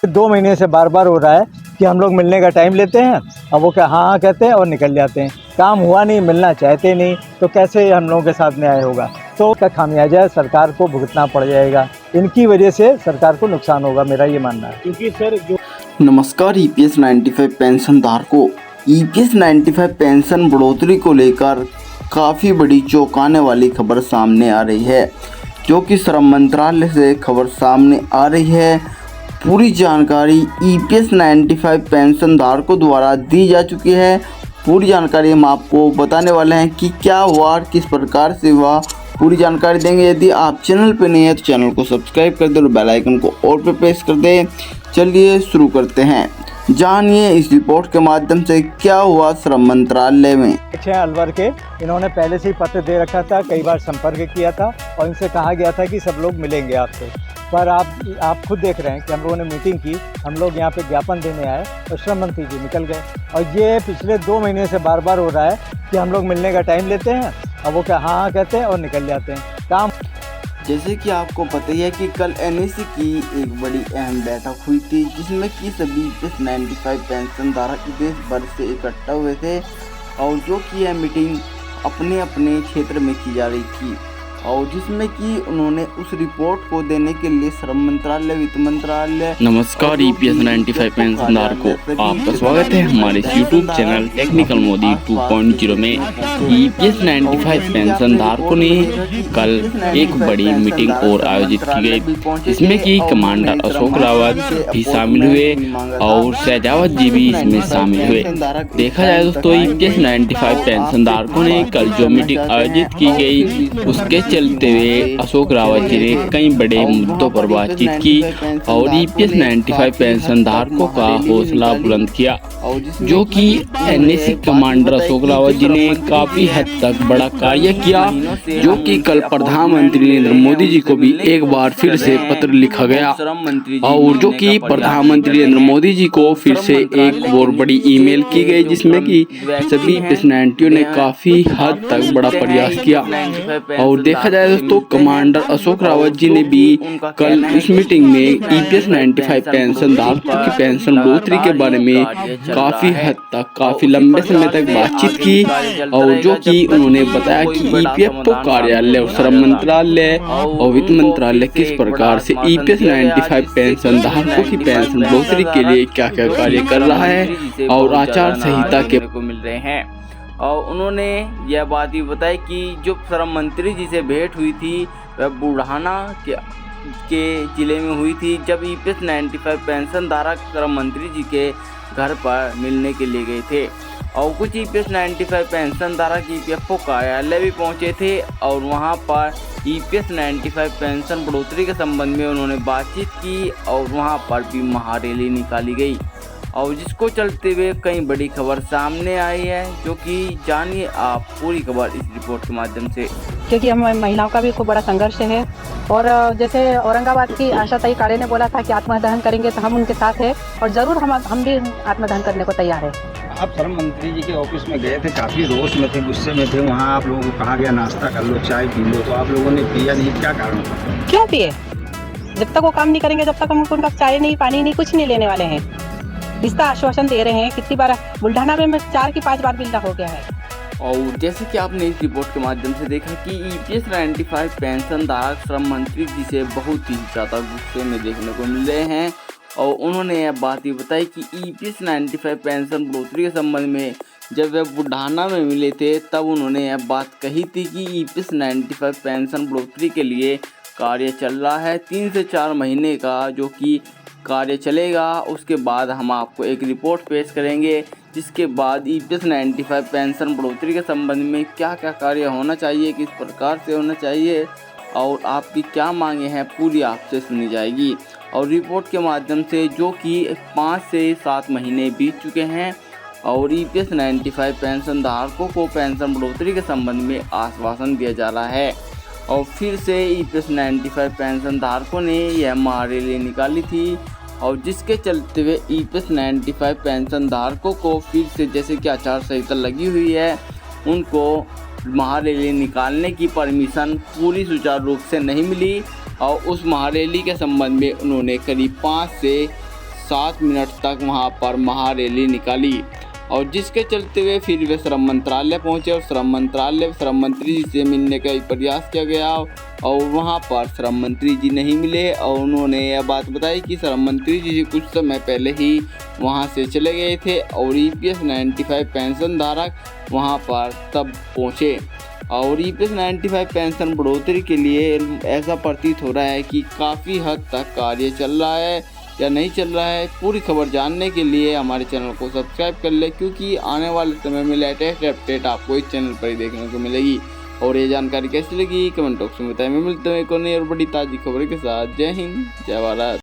2 महीने से बार बार हो रहा है कि हम लोग मिलने का टाइम लेते हैं, अब वो क्या हाँ हाँ कहते हैं और निकल जाते हैं। काम हुआ नहीं, मिलना चाहते नहीं, तो कैसे हम लोगों के साथ न्याय होगा। तो उसका खामियाजा सरकार को भुगतना पड़ जाएगा। इनकी वजह से सरकार को नुकसान होगा, मेरा ये मानना है। क्योंकि सर जो नमस्कार ईपीएस 95 पेंशन धारकों, ईपीएस 95 पेंशन बढ़ोतरी को लेकर काफ़ी बड़ी चौंकाने वाली खबर सामने आ रही है, जो कि श्रम मंत्रालय से खबर सामने आ रही है। पूरी जानकारी ईपीएस 95 पेंशन धारकों द्वारा दी जा चुकी है। पूरी जानकारी हम आपको बताने वाले हैं कि क्या हुआ और किस प्रकार से हुआ, पूरी जानकारी देंगे। यदि आप चैनल पर नहीं है तो चैनल को सब्सक्राइब कर दें और बेल आइकन को ऑल पे प्रेस कर दें। चलिए शुरू करते हैं, जानिए इस रिपोर्ट के माध्यम से क्या हुआ श्रम मंत्रालय में। अलवर के इन्होंने पहले से ही पत्र दे रखा था, कई बार संपर्क किया था और इनसे कहा गया था कि सब लोग मिलेंगे आपसे। पर आप खुद देख रहे हैं कि हम लोगों ने मीटिंग की, हम लोग यहाँ पे ज्ञापन देने आए और श्रम मंत्री जी निकल गए। और ये पिछले 2 महीने से बार बार हो रहा है कि हम लोग मिलने का टाइम लेते हैं, अब वो क्या हाँ हाँ कहते हैं और निकल जाते हैं। काम जैसे कि आपको पता ही है कि कल एनएसी की एक बड़ी अहम बैठक हुई थी, जिसमें कि सभी ईपीएस 95 पेंशन धारक देश भर से इकट्ठा हुए थे और जो कि यह मीटिंग अपने अपने क्षेत्र में की जा रही थी और जिसमें कि उन्होंने उस रिपोर्ट को देने के लिए श्रम मंत्रालय, वित्त मंत्रालय। नमस्कार ईपीएस 95 पेंशन धारकों, आपका स्वागत है हमारे यूट्यूब चैनल टेक्निकल मोदी 2.0 में। ईपीएस 95 पेंशन धारकों ने कल एक बड़ी मीटिंग और आयोजित की गई, जिसमें कि कमांडर अशोक रावत भी शामिल हुए और शहजावत जी भी इसमें शामिल हुए। देखा जाए दोस्तों, ईपीएस 95 पेंशन धारकों ने कल जो मीटिंग आयोजित की गई उसके चलते हुए अशोक रावत जी ने कई बड़े मुद्दों पर बातचीत की और ईपीएस 95 पेंशन धारकों का हौसला बुलंद किया, जो कि एनएसी कमांडर अशोक रावत जी ने काफी हद तक बड़ा कार्य किया, जो कि कल प्रधानमंत्री नरेंद्र मोदी जी को भी एक बार फिर से पत्र लिखा गया और जो कि प्रधानमंत्री नरेंद्र मोदी जी को फिर से एक और बड़ी ईमेल की गई, जिसमें कि सभी ईपीएस 95 ने काफी हद तक बड़ा प्रयास किया। और देखा जाए दोस्तों, कमांडर अशोक रावत जी ने भी कल इस मीटिंग में ईपीएस 95 पेंशन धारकों की पेंशन बढ़ोतरी के बारे में काफी हद तक, काफी लंबे समय तक बातचीत की और जो कि उन्होंने बताया कि ईपीएफओ कार्यालय और श्रम मंत्रालय और वित्त मंत्रालय किस प्रकार से ईपीएस 95 पेंशन धारकों की पेंशन बढ़ोतरी के लिए क्या क्या कार्य कर रहा है और आचार संहिता के को मिल रहे हैं। और उन्होंने यह बात भी बताई कि जो श्रम मंत्री जी से भेंट हुई थी वह बुढ़ाना के ज़िले में हुई थी, जब ईपीएस 95 पेंशन धारक श्रम मंत्री जी के घर पर मिलने के लिए गए थे और कुछ ईपीएस 95 पेंशन धारक ईपीएफओ कार्यालय भी पहुंचे थे और वहां पर ईपीएस 95 पेंशन बढ़ोतरी के संबंध में उन्होंने बातचीत की और वहां पर भी महारैली निकाली गई और जिसको चलते हुए कई बड़ी खबर सामने आई है, जो कि जानिए आप पूरी खबर इस रिपोर्ट के माध्यम से। क्योंकि हम महिलाओं का भी खूब बड़ा संघर्ष है और जैसे औरंगाबाद की आशा ताई काड़े ने बोला था कि आत्मदहन करेंगे, तो हम उनके साथ हैं और ज़रूर हम भी आत्मदहन करने को तैयार है। आप श्रम मंत्री जी के ऑफिस में गए थे, काफ़ी रोष में थे, गुस्से में थे, वहाँ आप लोगों को कहा गया नाश्ता कर लो, चाय पी लो, तो आप लोगों ने पिया नहीं, क्या कारण था? क्यों पिए? जब तक वो काम नहीं करेंगे, जब तक हम उनका चाय नहीं, पानी नहीं, कुछ नहीं लेने वाले हैं। इसका आश्वासन दे रहे हैं। कितनी बार बुल्ढाना में 4 की 5 बार बिल्डा हो गया है। और जैसे कि आपने इस रिपोर्ट के माध्यम से देखा कि ईपीएस 95 पेंशन धारक श्रम मंत्री जी से बहुत ही ज़्यादा गुस्से में देखने को मिल रहे हैं और उन्होंने यह बात भी बताई कि ईपीएस 95 पेंशन बढ़ोतरी के संबंध में जब वे बुढ़ाना में मिले थे तब उन्होंने यह बात कही थी कि ईपीएस 95 पेंशन बढ़ोतरी के लिए कार्य चल रहा है, 3 से 4 महीने का जो कि कार्य चलेगा। उसके बाद हम आपको एक रिपोर्ट पेश करेंगे, जिसके बाद ईपीएस 95 पेंशन बढ़ोतरी के संबंध में क्या क्या कार्य होना चाहिए, किस प्रकार से होना चाहिए और आपकी क्या मांगे हैं, पूरी आपसे सुनी जाएगी। और रिपोर्ट के माध्यम से जो कि 5 से 7 महीने बीत चुके हैं और ईपीएस 95 पेंशन धारकों को पेंशन बढ़ोतरी के संबंध में आश्वासन दिया जा रहा है और फिर से ईपीएस 95 पेंशन धारकों ने यह महारैली निकाली थी और जिसके चलते हुए ईपीएस 95 पेंशन धारकों को फिर से, जैसे कि आचार संहिता लगी हुई है, उनको महारैली निकालने की परमिशन पूरी सुचारू रूप से नहीं मिली और उस महारैली के संबंध में उन्होंने करीब 5 से 7 मिनट तक वहां पर महारैली निकाली और जिसके चलते हुए फिर वे श्रम मंत्रालय पहुंचे और श्रम मंत्री जी से मिलने का प्रयास किया गया और वहां पर श्रम मंत्री जी नहीं मिले और उन्होंने यह बात बताई कि श्रम मंत्री जी कुछ समय पहले ही वहां से चले गए थे और EPS 95 पेंशन धारक वहां पर तब पहुंचे। और EPS 95 पेंशन बढ़ोतरी के लिए ऐसा प्रतीत हो रहा है कि काफ़ी हद तक कार्य चल रहा है या नहीं चल रहा है। पूरी खबर जानने के लिए हमारे चैनल को सब्सक्राइब कर ले, क्योंकि आने वाले समय में लेटेस्ट अपडेट आपको इस चैनल पर ही देखने को मिलेगी। और ये जानकारी कैसी लगी कमेंट बॉक्स में बताएं। मैं मिलता हूं एक और नई और बड़ी ताज़ी खबर के साथ। जय हिंद, जय भारत।